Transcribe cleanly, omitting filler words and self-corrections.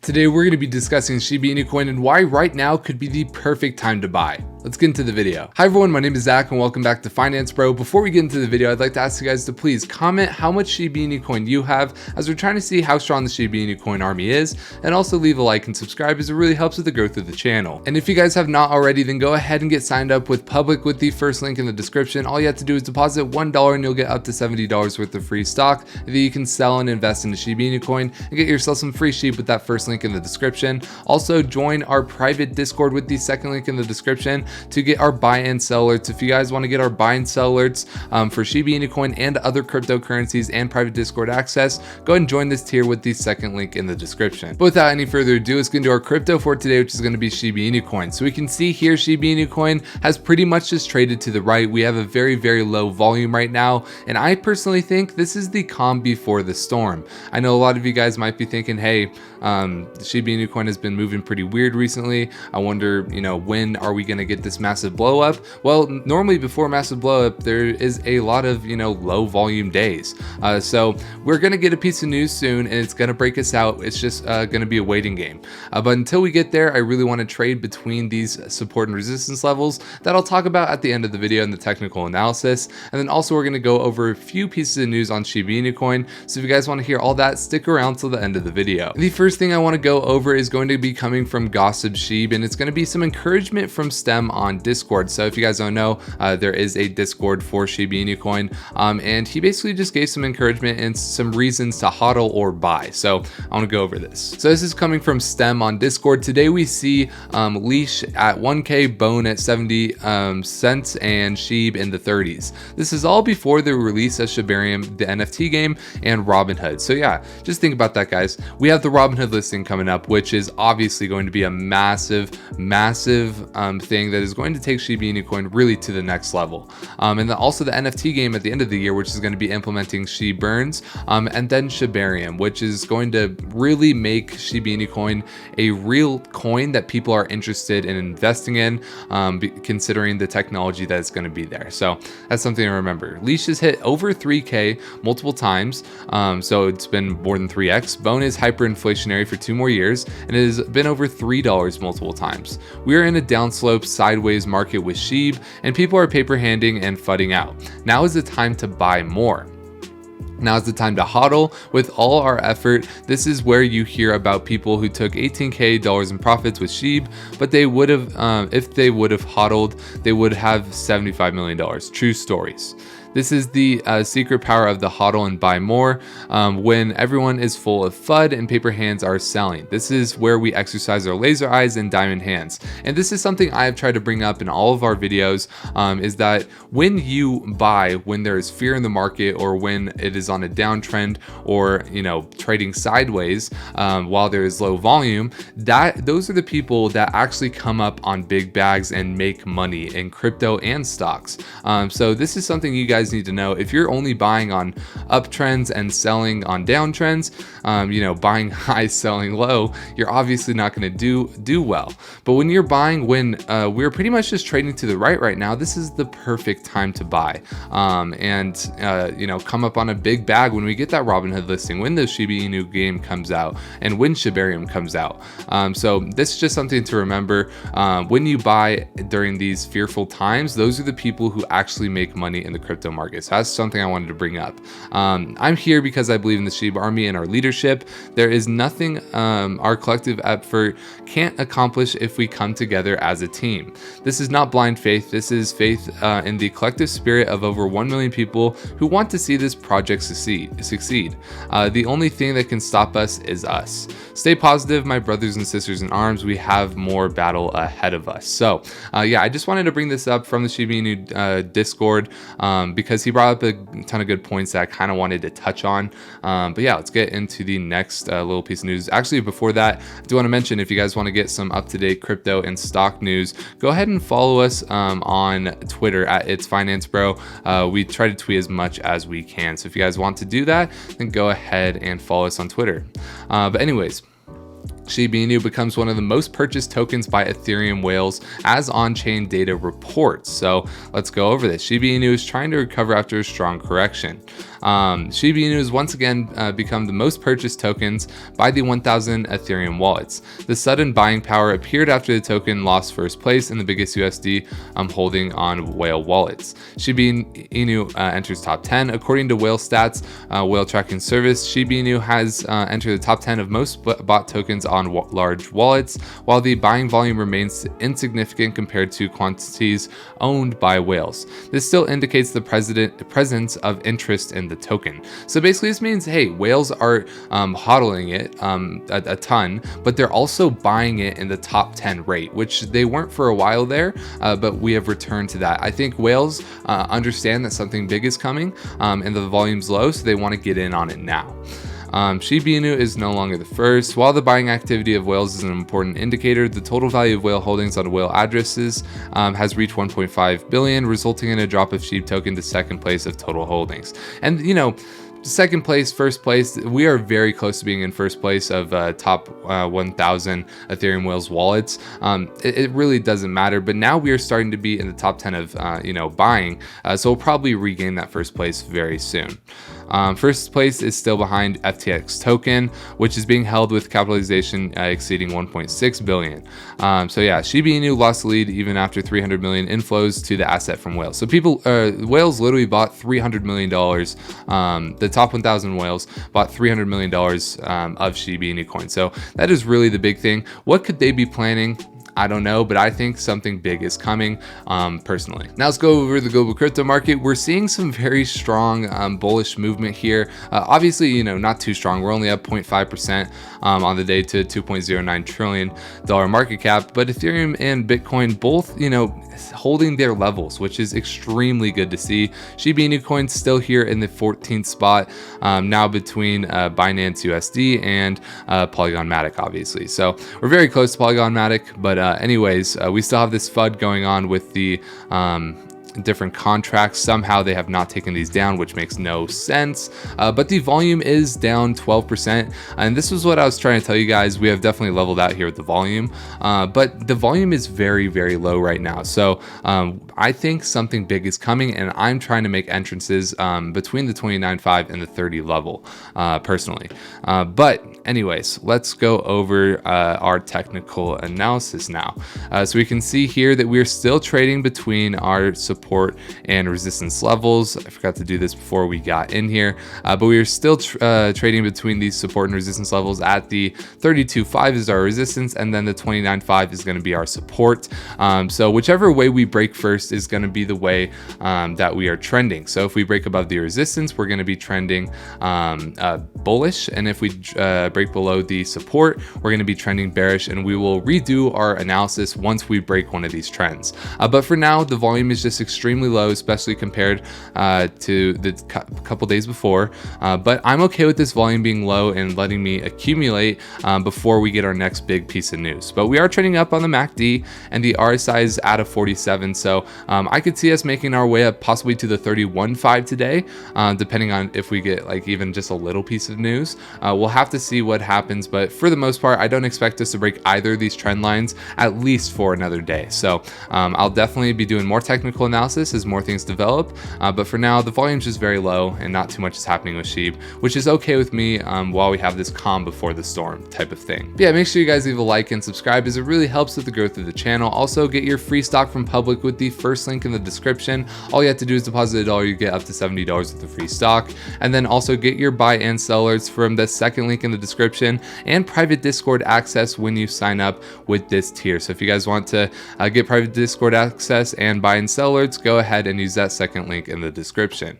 Today we're going to be discussing Shiba Inu Coin and why right now could be the perfect time to buy. Let's get into the video. Hi everyone, my name is Zach and welcome back to Finance Bro. Before we get into the video, I'd like to ask you guys to please comment how much Shiba Inu Coin you have, as we're trying to see how strong the Shiba Inu Coin army is, and also leave a like and subscribe as it really helps with the growth of the channel. And if you guys have not already, then go ahead and get signed up with Public with the first link in the description. All you have to do is deposit $1 and you'll get up to $70 worth of free stock that you can sell and invest into Shiba Inu Coin and get yourself some free sheep with that first link in the description. Also join our private Discord with the second link in the description to get our buy and sell alerts. If you guys want to get our buy and sell alerts for Shiba Inu Coin and other cryptocurrencies and private Discord access, go ahead and join this tier with the second link in the description. But without any further ado, let's get into our crypto for today, which is going to be Shiba Inu Coin. So we can see here Shiba Inu Coin has pretty much just traded to the right. We have a very low volume right now, and I personally think this is the calm before the storm. I know a lot of you guys might be thinking, hey, Shiba Inu Coin has been moving pretty weird recently. I wonder, when are we going to get this massive blow up? Well, normally before massive blow up, there is a lot of, low volume days. So we're going to get a piece of news soon and it's going to break us out. It's just going to be a waiting game. But until we get there, I really want to trade between these support and resistance levels that I'll talk about at the end of the video in the technical analysis. And then also we're going to go over a few pieces of news on Shiba Inu Coin. So if you guys want to hear all that, stick around till the end of the video. The first thing I want to go over is going to be coming from Gossip Shib, and it's going to be some encouragement from Stem on Discord. So if you guys don't know, there is a Discord for Shiba Inu Coin, and he basically just gave some encouragement and some reasons to hodl or buy. So I want to go over this. So this is coming from Stem on Discord. Today we see Leash at 1K, Bone at 70 cents, and Shib in the 30s. This is all before the release of Shibarium, the NFT game, and Robinhood. So yeah, just think about that, guys. We have the Robinhood listing coming up, which is obviously going to be a massive thing that is going to take Shiba Inu Coin really to the next level. And then also the NFT game at the end of the year, which is going to be implementing Burns, and then Shibarium, which is going to really make Shiba Inu Coin a real coin that people are interested in investing in, considering the technology that's going to be there. So that's something to remember. Leash has hit over 3K multiple times, so it's been more than 3x. Bone is hyperinflationary for 2 more years, and it has been over $3 multiple times. We are in a downslope sideways market with Shib, and people are paper handing and fudding out. Now is the time to buy more. Now is the time to hodl with all our effort. This is where you hear about people who took $18K in profits with Shib, but they would have, if they would have hodled, they would have $75 million. True stories. This is the secret power of the hodl and buy more, when everyone is full of FUD and paper hands are selling. This is where we exercise our laser eyes and diamond hands. And this is something I've tried to bring up in all of our videos, is that when you buy, when there is fear in the market, or when it is on a downtrend, or trading sideways while there is low volume, those are the people that actually come up on big bags and make money in crypto and stocks. So this is something you guys need to know. If you're only buying on uptrends and selling on downtrends, buying high, selling low, you're obviously not going to do well. But when you're buying when we're pretty much just trading to the right now, this is the perfect time to buy, and come up on a big bag when we get that Robinhood listing, when the Shiba Inu game comes out, and when Shibarium comes out. So this is just something to remember. When you buy during these fearful times, those are the people who actually make money in the crypto market. So that's something I wanted to bring up. I'm here because I believe in the Shib army and our leadership. There is nothing our collective effort can't accomplish if we come together as a team. This is not blind faith. This is faith in the collective spirit of over 1 million people who want to see this project succeed. The only thing that can stop us is us. Stay positive, my brothers and sisters in arms. We have more battle ahead of us. So yeah, I just wanted to bring this up from the Shiba Inu Discord, because he brought up a ton of good points that I kind of wanted to touch on. But yeah, let's get into the next little piece of news. Actually, before that, I do want to mention, if you guys want to get some up-to-date crypto and stock news, go ahead and follow us on Twitter at It's Finance Bro. We try to tweet as much as we can. So if you guys want to do that, then go ahead and follow us on Twitter. But anyways, Shiba Inu becomes one of the most purchased tokens by Ethereum whales as on-chain data reports. So let's go over this. Shiba Inu is trying to recover after a strong correction. Shiba Inu has once again become the most purchased tokens by the 1,000 Ethereum wallets. The sudden buying power appeared after the token lost first place in the biggest USD holding on whale wallets. Shiba Inu enters top 10. According to Whale Stats, whale tracking service, Shiba Inu has entered the top 10 of most bought tokens on large wallets, while the buying volume remains insignificant compared to quantities owned by whales. This still indicates the presence of interest in the token. So basically this means, hey, whales are hodling it a ton, but they're also buying it in the top 10 rate, which they weren't for a while there, but we have returned to that. I think whales understand that something big is coming and the volume's low, so they want to get in on it now. Shiba Inu is no longer the first. While the buying activity of whales is an important indicator, the total value of whale holdings on whale addresses has reached 1.5 billion, resulting in a drop of Shib token to second place of total holdings. And you know, second place, first place, we are very close to being in first place of top 1,000 Ethereum whales wallets. It really doesn't matter, but now we are starting to be in the top 10 of buying, so we'll probably regain that first place very soon. First place is still behind FTX token, which is being held with capitalization exceeding 1.6 billion. So yeah, Shiba Inu lost the lead even after 300 million inflows to the asset from whales. So whales literally bought $300 million. The top 1,000 whales bought $300 million of Shiba Inu coin. So that is really the big thing. What could they be planning? I don't know, but I think something big is coming personally. Now let's go over the global crypto market. We're seeing some very strong bullish movement here. Obviously, not too strong. We're only up 0.5% on the day to $2.09 trillion market cap, but Ethereum and Bitcoin both, holding their levels, which is extremely good to see. Shiba Inu coin still here in the 14th spot, now between Binance USD and Polygon Matic, obviously. So we're very close to Polygon Matic, but anyways, we still have this FUD going on with the different contracts. Somehow they have not taken these down, which makes no sense, but the volume is down 12%, and this was what I was trying to tell you guys. We have definitely leveled out here with the volume, but the volume is very, very low right now. So I think something big is coming, and I'm trying to make entrances between the 29.5 and the 30 level personally. But anyways, let's go over our technical analysis now. So we can see here that we're still trading between our support and resistance levels. I forgot to do this before we got in here, but we are still trading between these support and resistance levels. At the 32.5 is our resistance, and then the 29.5 is going to be our support. So whichever way we break first is going to be the way that we are trending. So if we break above the resistance, we're going to be trending bullish, and if we break below the support, we're going to be trending bearish, and we will redo our analysis once we break one of these trends. But for now, the volume is just extremely low, especially compared to the couple days before, but I'm okay with this volume being low and letting me accumulate before we get our next big piece of news. But we are trading up on the MACD, and the RSI is at a 47, so I could see us making our way up possibly to the 31.5 today, depending on if we get like even just a little piece of news. We'll have to see what happens, but for the most part, I don't expect us to break either of these trend lines at least for another day. So I'll definitely be doing more technical analysis as more things develop, but for now the volume is just very low and not too much is happening with Shib, which is okay with me while we have this calm before the storm type of thing. But yeah, make sure you guys leave a like and subscribe, as it really helps with the growth of the channel. Also, get your free stock from Public with the first link in the description. All you have to do is deposit $1, you get up to $70 with the free stock, and then also get your buy and sell alerts from the second link in the description, and private Discord access when you sign up with this tier. So if you guys want to get private Discord access and buy and sell alerts, go ahead and use that second link in the description.